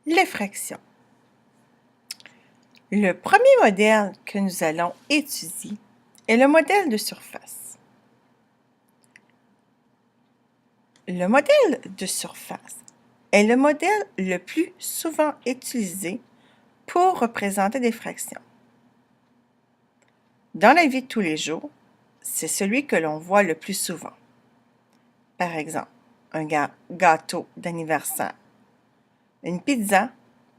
Les fractions. Le premier modèle que nous allons étudier est le modèle de surface. Le modèle de surface est le modèle le plus souvent utilisé pour représenter des fractions. Dans la vie de tous les jours, c'est celui que l'on voit le plus souvent. Par exemple, un gâteau d'anniversaire, une pizza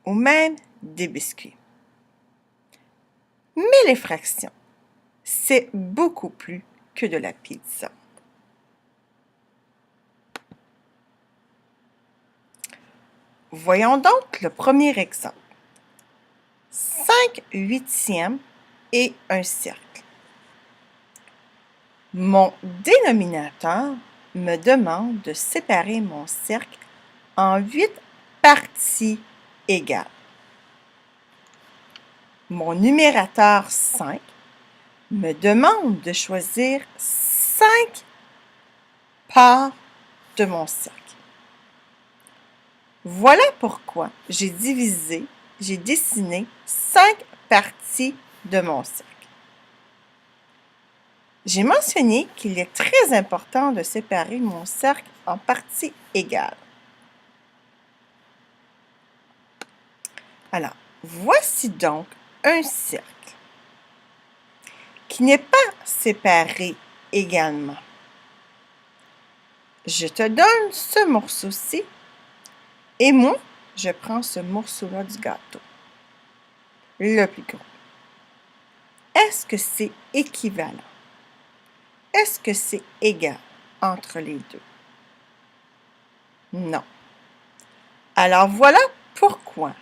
ou même des biscuits. Mais les fractions, c'est beaucoup plus que de la pizza. Voyons donc le premier exemple. 5/8 et un cercle. Mon dénominateur me demande de séparer mon cercle en 8 parties égales. Mon numérateur 5 me demande de choisir 5 parts de mon cercle. Voilà pourquoi j'ai dessiné 5 parties de mon cercle. J'ai mentionné qu'il est très important de séparer mon cercle en parties égales. Alors, voici donc un cercle qui n'est pas séparé également. Je te donne ce morceau-ci et moi, je prends ce morceau-là du gâteau, le plus gros. Est-ce que c'est équivalent? Est-ce que c'est égal entre les deux? Non. Alors voilà pourquoi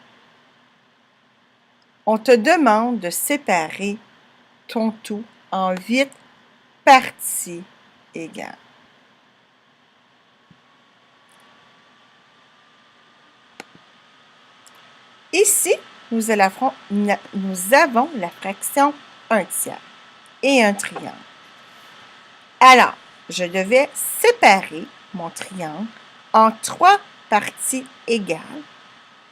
on te demande de séparer ton tout en 8 parties égales. Ici, nous avons la fraction 1/3 et un triangle. Alors, je devais séparer mon triangle en 3 parties égales,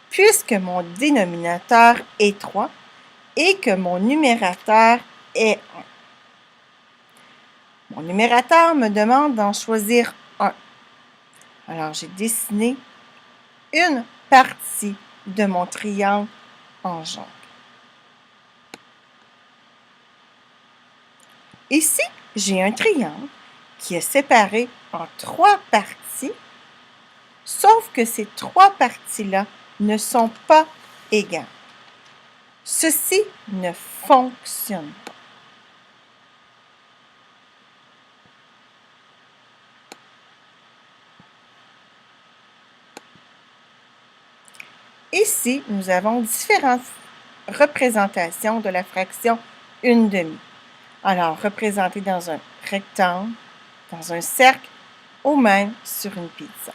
puisque mon dénominateur est 3 et que mon numérateur est 1. Mon numérateur me demande d'en choisir un. Alors, j'ai dessiné une partie de mon triangle en jaune. Ici, j'ai un triangle qui est séparé en 3 parties, sauf que ces 3 parties-là ne sont pas égales. Ceci ne fonctionne pas. Ici, nous avons différentes représentations de la fraction 1/2. Alors, représentée dans un rectangle, dans un cercle ou même sur une pizza.